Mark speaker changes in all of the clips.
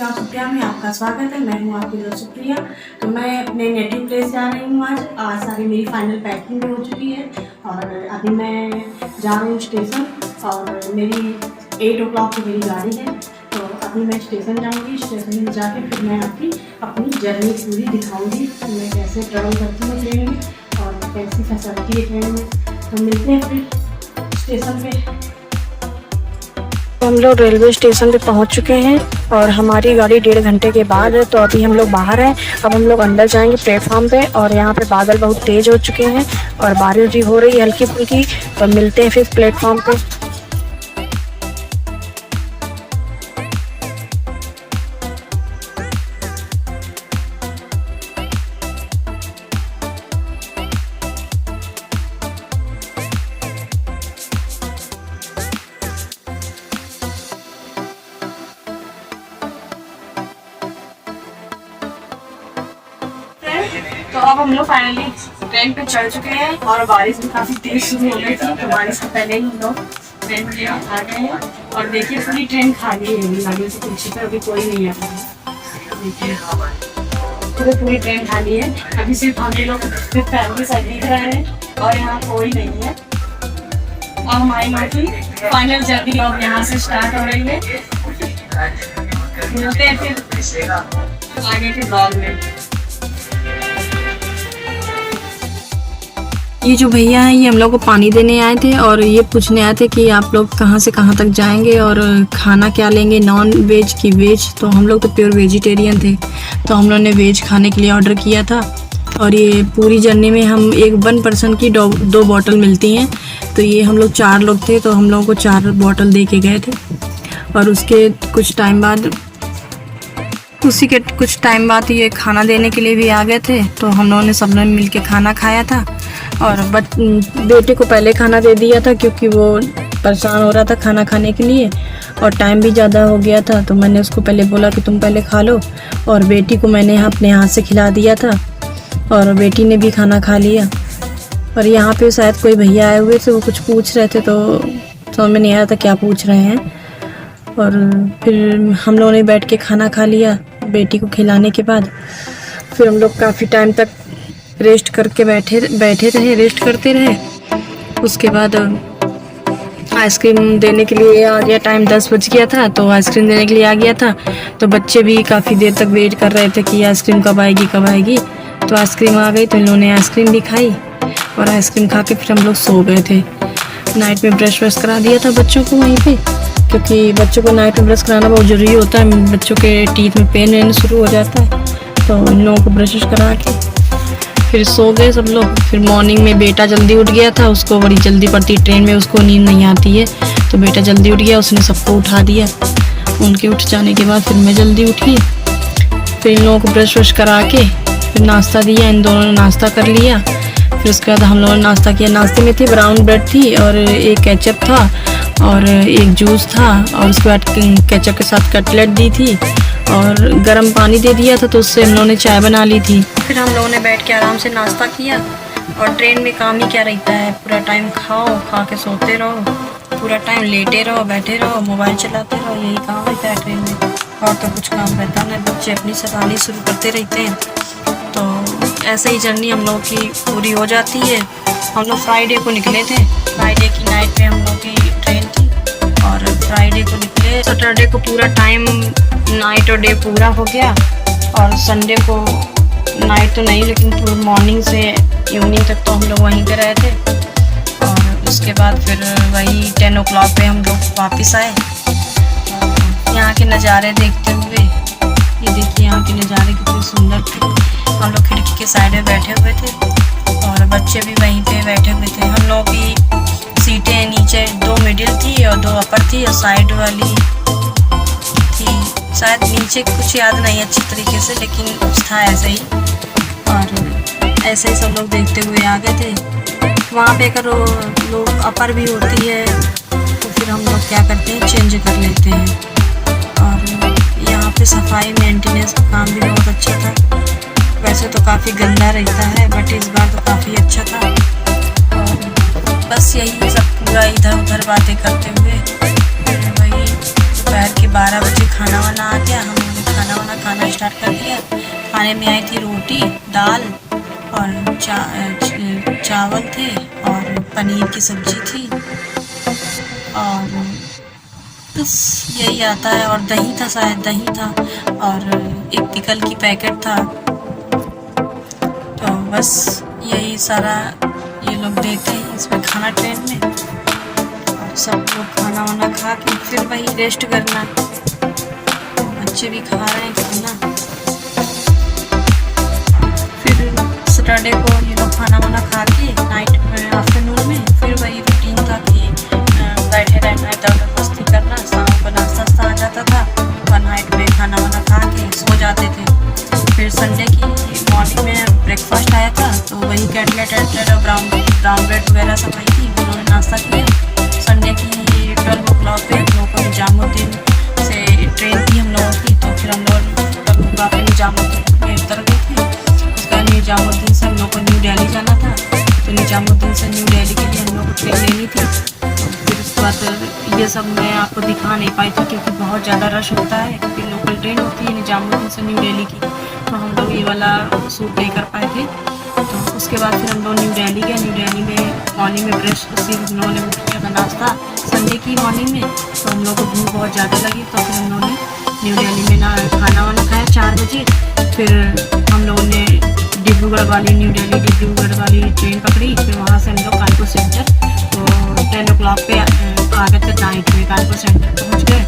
Speaker 1: गाँव सुप्रिया में आपका स्वागत है। मैं हूँ आपकी दोस्त सुप्रिया। तो मैं अपने नेटिव प्लेस जा रही हूँ। आज सारी मेरी फाइनल पैकिंग हो चुकी है और अभी मैं जा रही हूँ स्टेशन और मेरी 8 o'clock की मेरी गाड़ी है। तो अभी मैं स्टेशन जाऊँगी। स्टेशन में जाके फिर मैं आपकी अपनी जर्नी पूरी दिखाऊँगी कि मैं कैसे ट्रैवल करती हूँ ट्रेन में और कैसी फैसिलिटी है ट्रेन में। तो मिलते हैं फिर स्टेशन पे। हम लोग रेलवे स्टेशन पे पहुंच चुके हैं और हमारी गाड़ी 1.5 घंटे के बाद है। तो अभी हम लोग बाहर हैं। अब हम लोग अंदर जाएंगे प्लेटफॉर्म पे और यहाँ पे बादल बहुत तेज हो चुके हैं और बारिश भी हो रही है हल्की फुल्की। तो मिलते हैं फिर प्लेटफॉर्म पे। तो अब हम लोग फाइनली ट्रेन पे चढ़ चुके हैं और बारिश भी काफ़ी तेज शुरू हो गई थी। तो बारिश से पहले ही हम लोग ट्रेन में आ गए हैं और देखिए पूरी ट्रेन खाली है। आगे से पीछे पर अभी कोई नहीं है। देखिए पूरी ट्रेन खाली है। अभी सिर्फ हम लोग सिर्फ फैमिली साइड दिख रहे हैं और यहाँ कोई नहीं है। और हमारी लोग की फाइनल जर्नी अब यहाँ से स्टार्ट हो रही है। मिलते हैं फिर आगे के ब्लॉग में। ये जो भैया हैं ये हम लोग को पानी देने आए थे और ये पूछने आए थे कि आप लोग कहाँ से कहाँ तक जाएंगे और खाना क्या लेंगे, नॉन वेज की वेज। तो हम लोग तो प्योर वेजिटेरियन थे तो हम लोग ने वेज खाने के लिए ऑर्डर किया था। और ये पूरी जर्नी में हम एक 1 पर्सन की 2 बॉटल मिलती हैं। तो ये हम लोग 4 लोग थे तो हम लोगों को 4 बॉटल दे के गए थे। और उसके कुछ टाइम बाद ये खाना देने के लिए भी आ गए थे। तो हम लोगों ने सब लोग मिल के खाना खाया था और बेटे को पहले खाना दे दिया था क्योंकि वो परेशान हो रहा था खाना खाने के लिए और टाइम भी ज़्यादा हो गया था। तो मैंने उसको पहले बोला कि तुम पहले खा लो और बेटी को मैंने अपने हाथ से खिला दिया था और बेटी ने भी खाना खा लिया। और यहाँ पे शायद कोई भैया आए हुए थे, वो कुछ पूछ रहे थे तो समझ में नहीं आया था क्या पूछ रहे हैं। और फिर हम लोगों ने बैठ के खाना खा लिया। बेटी को खिलाने के बाद फिर हम लोग काफ़ी टाइम तक रेस्ट करके बैठे रहे, रेस्ट करते रहे। उसके बाद आइसक्रीम देने के लिए आ गया टाइम, 10 बज गया था तो आइसक्रीम देने के लिए आ गया था। तो बच्चे भी काफ़ी देर तक वेट कर रहे थे कि आइसक्रीम कब आएगी। तो आइसक्रीम आ गई तो इन लोगों ने आइसक्रीम भी खाई और आइसक्रीम खा के फिर हम लोग सो गए थे। नाइट में ब्रश करा दिया था बच्चों को वहीं पे, क्योंकि बच्चों को नाइट में ब्रश कराना बहुत ज़रूरी होता है। बच्चों के टीथ में पेन रहना शुरू हो जाता है। तो इन लोगों को ब्रश करा के फिर सो गए सब लोग। फिर मॉर्निंग में बेटा जल्दी उठ गया था, उसको बड़ी जल्दी पड़ती ट्रेन में, उसको नींद नहीं आती है। तो बेटा जल्दी उठ गया, उसने सबको उठा दिया। उनके उठ जाने के बाद फिर मैं जल्दी उठी। फिर इन लोगों को ब्रश करा के फिर नाश्ता दिया। इन दोनों ने नाश्ता कर लिया। फिर उसके बाद हम लोगों ने नाश्ता किया। नाश्ते में थी ब्राउन ब्रेड थी और एक केचप था और एक जूस था और उसके बाद केचप के साथ कटलेट दी थी और गर्म पानी दे दिया था। तो उससे हम लोगों ने चाय बना ली थी। फिर हम लोगों ने बैठ के आराम से नाश्ता किया। और ट्रेन में काम ही क्या रहता है, पूरा टाइम खाओ, खा के सोते रहो, पूरा टाइम लेटे रहो, बैठे रहो, मोबाइल चलाते रहो, यही काम रहता है ट्रेन में। और तो कुछ काम रहता नहीं। बच्चे अपनी शैतानी शुरू करते रहते हैं। तो ऐसे ही जर्नी हम लोग की पूरी हो जाती है। हम लोग फ्राइडे को निकले थे। फ्राइडे की नाइट में हम लोग की ट्रेन थी और फ्राइडे को निकले। सैटरडे को पूरा टाइम नाइट और डे पूरा हो गया और संडे को नाइट तो नहीं लेकिन पूरे मॉर्निंग से इवनिंग तक तो हम लोग वहीं पे रहे थे। और उसके बाद फिर वही 10 o'clock पे हम लोग वापस आए। यहाँ के नज़ारे देखते हुए, ये देखिए यहाँ के नज़ारे कितने सुंदर थे। हम लोग खिड़की के साइड में बैठे हुए थे और बच्चे भी वहीं पे बैठे हुए थे। हम लोग की सीटें नीचे 2 मिडिल थी और 2 अपर थी और साइड वाली थी शायद नीचे, कुछ याद नहीं अच्छी तरीके से, लेकिन कुछ था ऐसे ही। और ऐसे ही सब लोग देखते हुए आ गए थे। वहाँ पे अगर लोग अपर भी होती है तो फिर हम लोग क्या करते हैं, चेंज कर लेते हैं। और यहाँ पे सफाई मेंटेनेंस का काम भी बहुत अच्छा था। वैसे तो काफ़ी गंदा रहता है बट इस बार तो काफ़ी अच्छा था। और बस यही सब पूरा इधर उधर बातें करते हुए फिर वही दोपहर के 12 बजे खाना वाना आ गया। हम खाना वाना खाना स्टार्ट कर दिया। खाने में आई थी रोटी, दाल और चावल थे और पनीर की सब्ज़ी थी और बस यही आता है। और दही था, शायद दही था और एक पिकल की पैकेट था। तो बस यही सारा ये लोग देते हैं इसमें खाना ट्रेन में। और सब लोग खाना वाना खा के फिर वही रेस्ट करना। बच्चे भी खा रहे हैं खाना। फिर सैटरडे को ये लोग खाना वाना खा के नाइट में, आफ्टरनून में फिर वही रूटीन था कि बैठे रहना, इधर उधर मस्ती करना। शाम को नाश्ता आ जाता था और नाइट में खाना वाना खा के सो जाते थे। फिर संडे की मॉर्निंग में ब्रेकफास्ट आया था, तो वही कैटलेट और ब्राउन ब्रेड वगैरह सब आई थी, उन्होंने नाश्ता किया। संडे की 12 o'clock पे हम लोगों को निजामुद्दीन से ट्रेन थी हम लोगों की, तो फिर हम लोग पे निजामुद्दीन में उतर गए थे। उसके बाद निजामुद्दीन से हम लोग को न्यू दिल्ली जाना था, तो निजामुद्दीन से न्यू दिल्ली के लिए हम लोग को ट्रेन लेनी थी। फिर उसके बाद ये सब मैं आपको दिखा नहीं पाई थी क्योंकि बहुत ज़्यादा रश होता है, क्योंकि लोकल ट्रेन होती है निजामुद्दीन से न्यू दिल्ली की, तो हम लोग ये वाला सूट नहीं कर पाए थे। तो उसके बाद फिर हम लोग न्यू दिल्ली गए। न्यू दिल्ली में मॉर्निंग में ब्रश उसी हम लोगों ने किया था नाश्ता संडे की मॉर्निंग में। तो हम लोग को भूख बहुत ज़्यादा लगी, तो फिर हम लोगों ने न्यू दिल्ली में ना खाना वाना खाया 4 बजे। फिर हम लोगों ने डिब्रूगढ़ वाली डिब्रूगढ़ वाली ट्रेन पकड़ी। फिर वहाँ से हम लोग कानपुर सेंटर, तो 10 o'clock पे आ गए थे नाइट में। कानपुर सेंटर पहुँच गए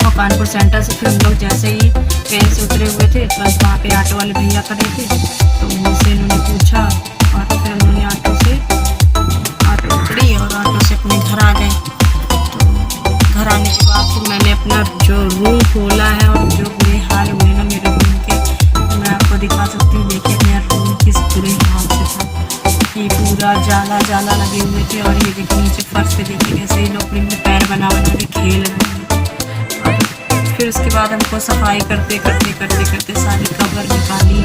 Speaker 1: और कानपुर सेंटर से फिर हम लोग जैसे ही ट्रेन से उतरे हुए थे, बस वहाँ पे ऑटो वाले भैया खड़े थे, तो उनसे उन्होंने पूछा और फिर उन्होंने ऑटो पकड़ी और ऑटो से अपने घर आ गए। तो घर आने के बाद फिर मैंने अपना जो रूम खोला है और जो बुरे हाल हुए ना मेरे रूम के, मैं आपको दिखा सकती हूँ। देखिए मेरा रूम किस बुरे हाल से था कि पूरा जाला लगे हुए थे। और ये देखिए नीचे फर्श पे देखिए कैसे ही लोग में पैर बना के खेल रहे हैं। और फिर उसके बाद हमको सफाई करते सारी कवर निकाली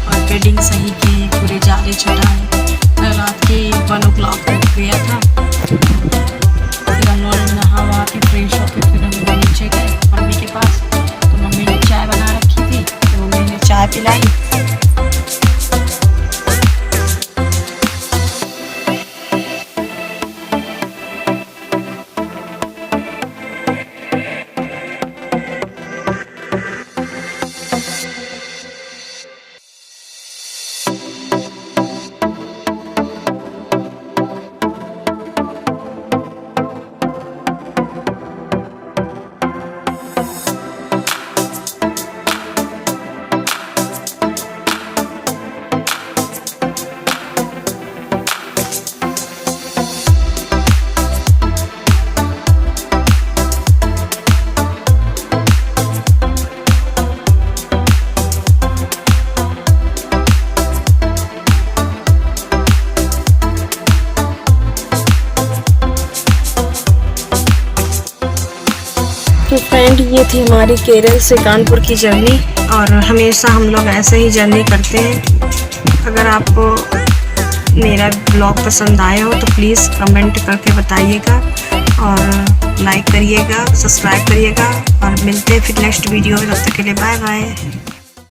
Speaker 1: और बेडिंग सही की, पूरे जाले छुटाए। रात के 1 o'clock हो गया था। फिर हम लोग नहा वहा के फ्रेश होकर फिर हम लोग नीचे गए मम्मी के पास। तो मम्मी ने चाय बना रखी थी, तो मम्मी ने चाय पिलाई। तो फ्रेंड ये थी हमारी केरल से कानपुर की जर्नी, और हमेशा हम लोग ऐसे ही जर्नी करते हैं। अगर आपको मेरा ब्लॉग पसंद आया हो तो प्लीज़ कमेंट करके बताइएगा और लाइक करिएगा, सब्सक्राइब करिएगा। और मिलते हैं फिर नेक्स्ट वीडियो में। तब तक के लिए बाय बाय।